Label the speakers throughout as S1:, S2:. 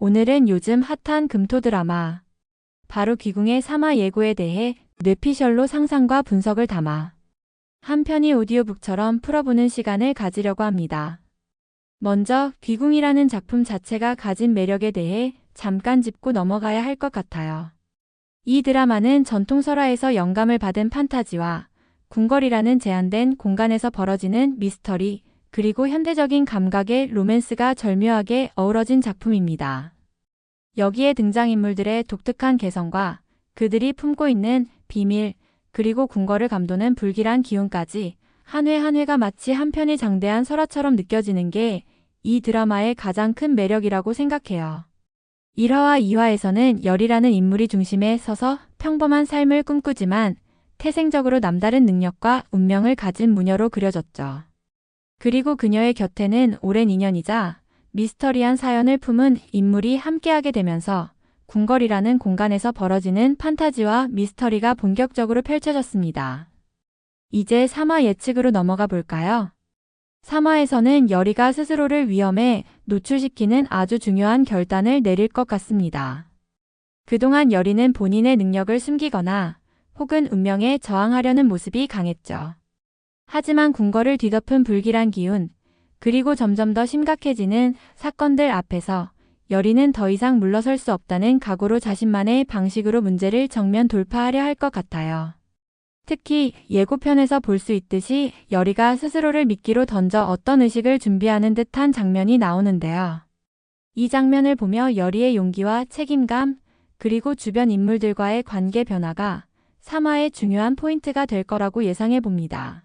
S1: 오늘은 요즘 핫한 금토 드라마 바로 귀궁의 사마 예고에 대해 뇌피셜로 상상과 분석을 담아 한 편의 오디오북처럼 풀어보는 시간을 가지려고 합니다. 먼저 귀궁이라는 작품 자체가 가진 매력에 대해 잠깐 짚고 넘어가야 할 것 같아요. 이 드라마는 전통 설화에서 영감을 받은 판타지와 궁궐이라는 제한된 공간에서 벌어지는 미스터리, 그리고 현대적인 감각의 로맨스가 절묘하게 어우러진 작품입니다. 여기에 등장인물들의 독특한 개성과 그들이 품고 있는 비밀, 그리고 궁궐을 감도는 불길한 기운까지 한 회 한 회가 마치 한 편의 장대한 설화처럼 느껴지는 게 이 드라마의 가장 큰 매력이라고 생각해요. 1화와 2화에서는 열이라는 인물이 중심에 서서 평범한 삶을 꿈꾸지만 태생적으로 남다른 능력과 운명을 가진 무녀로 그려졌죠. 그리고 그녀의 곁에는 오랜 인연이자 미스터리한 사연을 품은 인물이 함께하게 되면서 궁궐이라는 공간에서 벌어지는 판타지와 미스터리가 본격적으로 펼쳐졌습니다. 이제 3화 예측으로 넘어가 볼까요? 3화에서는 열이가 스스로를 위험에 노출시키는 아주 중요한 결단을 내릴 것 같습니다. 그동안 열이는 본인의 능력을 숨기거나 혹은 운명에 저항하려는 모습이 강했죠. 하지만 궁궐을 뒤덮은 불길한 기운, 그리고 점점 더 심각해지는 사건들 앞에서 열이는 더 이상 물러설 수 없다는 각오로 자신만의 방식으로 문제를 정면 돌파하려 할 것 같아요. 특히 예고편에서 볼 수 있듯이 열이가 스스로를 미끼로 던져 어떤 의식을 준비하는 듯한 장면이 나오는데요. 이 장면을 보며 열이의 용기와 책임감, 그리고 주변 인물들과의 관계 변화가 3화의 중요한 포인트가 될 거라고 예상해 봅니다.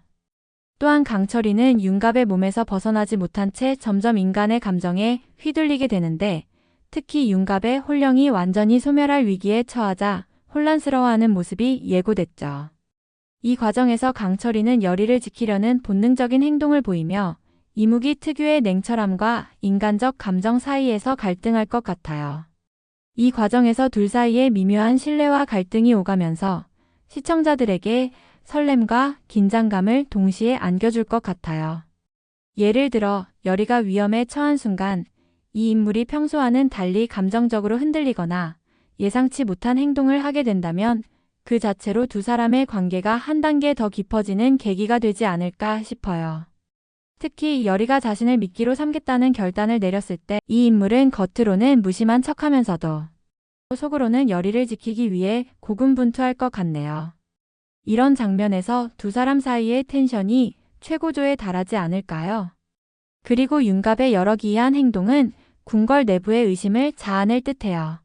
S1: 또한 강철이는 윤갑의 몸에서 벗어나지 못한 채 점점 인간의 감정에 휘둘리게 되는데, 특히 윤갑의 혼령이 완전히 소멸할 위기에 처하자 혼란스러워하는 모습이 예고됐죠. 이 과정에서 강철이는 열이를 지키려는 본능적인 행동을 보이며 이무기 특유의 냉철함과 인간적 감정 사이에서 갈등할 것 같아요. 이 과정에서 둘 사이에 미묘한 신뢰와 갈등이 오가면서 시청자들에게 설렘과 긴장감을 동시에 안겨줄 것 같아요. 예를 들어 열이가 위험에 처한 순간 이 인물이 평소와는 달리 감정적으로 흔들리거나 예상치 못한 행동을 하게 된다면 그 자체로 두 사람의 관계가 한 단계 더 깊어지는 계기가 되지 않을까 싶어요. 특히 열이가 자신을 미끼로 삼겠다는 결단을 내렸을 때 이 인물은 겉으로는 무심한 척하면서도 속으로는 열이를 지키기 위해 고군분투할 것 같네요. 이런 장면에서 두 사람 사이의 텐션이 최고조에 달하지 않을까요? 그리고 윤갑의 여러 기이한 행동은 궁궐 내부의 의심을 자아낼 듯해요.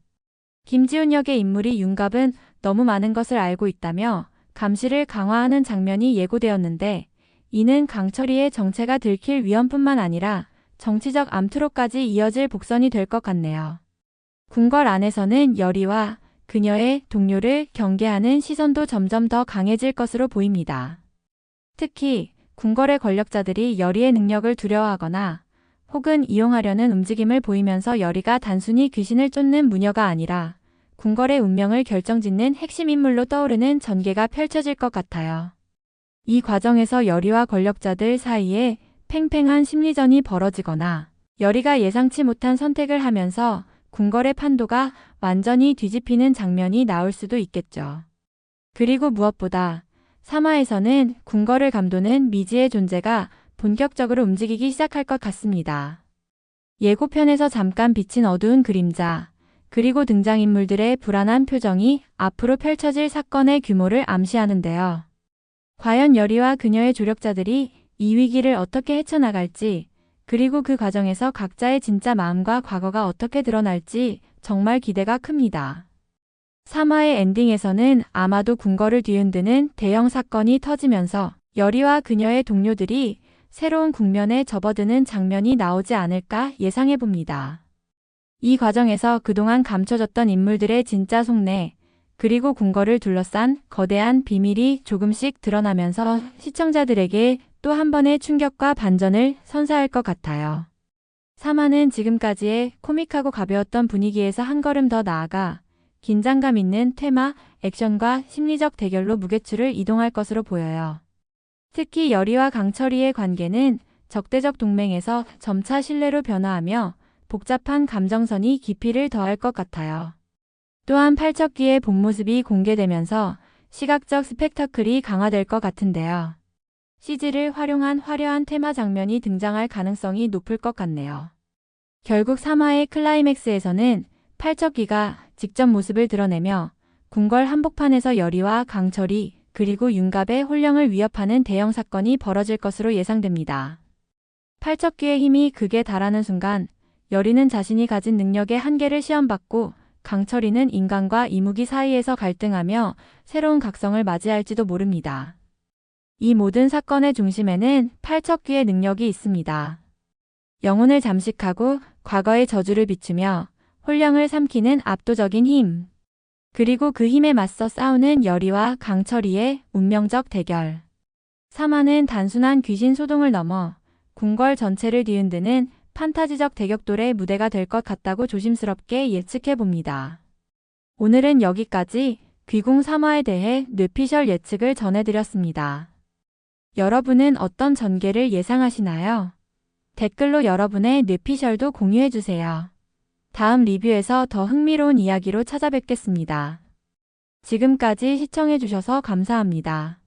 S1: 김지훈 역의 인물이 윤갑은 너무 많은 것을 알고 있다며 감시를 강화하는 장면이 예고되었는데, 이는 강철이의 정체가 들킬 위험뿐만 아니라 정치적 암투로까지 이어질 복선이 될 것 같네요. 궁궐 안에서는 열이와 그녀의 동료를 경계하는 시선도 점점 더 강해질 것으로 보입니다. 특히 궁궐의 권력자들이 열이의 능력을 두려워하거나 혹은 이용하려는 움직임을 보이면서 열이가 단순히 귀신을 쫓는 무녀가 아니라 궁궐의 운명을 결정짓는 핵심 인물로 떠오르는 전개가 펼쳐질 것 같아요. 이 과정에서 열이와 권력자들 사이에 팽팽한 심리전이 벌어지거나 열이가 예상치 못한 선택을 하면서 궁궐의 판도가 완전히 뒤집히는 장면이 나올 수도 있겠죠. 그리고 무엇보다 3화에서는 궁궐을 감도는 미지의 존재가 본격적으로 움직이기 시작할 것 같습니다. 예고편에서 잠깐 비친 어두운 그림자, 그리고 등장인물들의 불안한 표정이 앞으로 펼쳐질 사건의 규모를 암시하는데요. 과연 열이와 그녀의 조력자들이 이 위기를 어떻게 헤쳐나갈지, 그리고 그 과정에서 각자의 진짜 마음과 과거가 어떻게 드러날지 정말 기대가 큽니다. 3화의 엔딩에서는 아마도 궁궐을 뒤흔드는 대형 사건이 터지면서 열이와 그녀의 동료들이 새로운 국면에 접어드는 장면이 나오지 않을까 예상해봅니다. 이 과정에서 그동안 감춰졌던 인물들의 진짜 속내, 그리고 궁궐을 둘러싼 거대한 비밀이 조금씩 드러나면서 시청자들에게 또 한 번의 충격과 반전을 선사할 것 같아요. 3화는 지금까지의 코믹하고 가벼웠던 분위기에서 한 걸음 더 나아가 긴장감 있는 테마, 액션과 심리적 대결로 무게추를 이동할 것으로 보여요. 특히 열이와 강철이의 관계는 적대적 동맹에서 점차 신뢰로 변화하며 복잡한 감정선이 깊이를 더할 것 같아요. 또한 팔척기의 본 모습이 공개되면서 시각적 스펙터클이 강화될 것 같은데요. CG를 활용한 화려한 테마 장면이 등장할 가능성이 높을 것 같네요. 결국 3화의 클라이맥스에서는 팔척기가 직접 모습을 드러내며 궁궐 한복판에서 여리와 강철이 그리고 윤갑의 혼령을 위협하는 대형 사건이 벌어질 것으로 예상됩니다. 팔척기의 힘이 극에 달하는 순간 여리는 자신이 가진 능력의 한계를 시험받고 강철이는 인간과 이무기 사이에서 갈등하며 새로운 각성을 맞이할지도 모릅니다. 이 모든 사건의 중심에는 팔척기의 능력이 있습니다. 영혼을 잠식하고 과거의 저주를 비추며 혼령을 삼키는 압도적인 힘. 그리고 그 힘에 맞서 싸우는 여리와 강철이의 운명적 대결. 3화는 단순한 귀신 소동을 넘어 궁궐 전체를 뒤흔드는 판타지적 대격돌의 무대가 될 것 같다고 조심스럽게 예측해봅니다. 오늘은 여기까지 귀궁 3화에 대해 뇌피셜 예측을 전해드렸습니다. 여러분은 어떤 전개를 예상하시나요? 댓글로 여러분의 뇌피셜도 공유해주세요. 다음 리뷰에서 더 흥미로운 이야기로 찾아뵙겠습니다. 지금까지 시청해주셔서 감사합니다.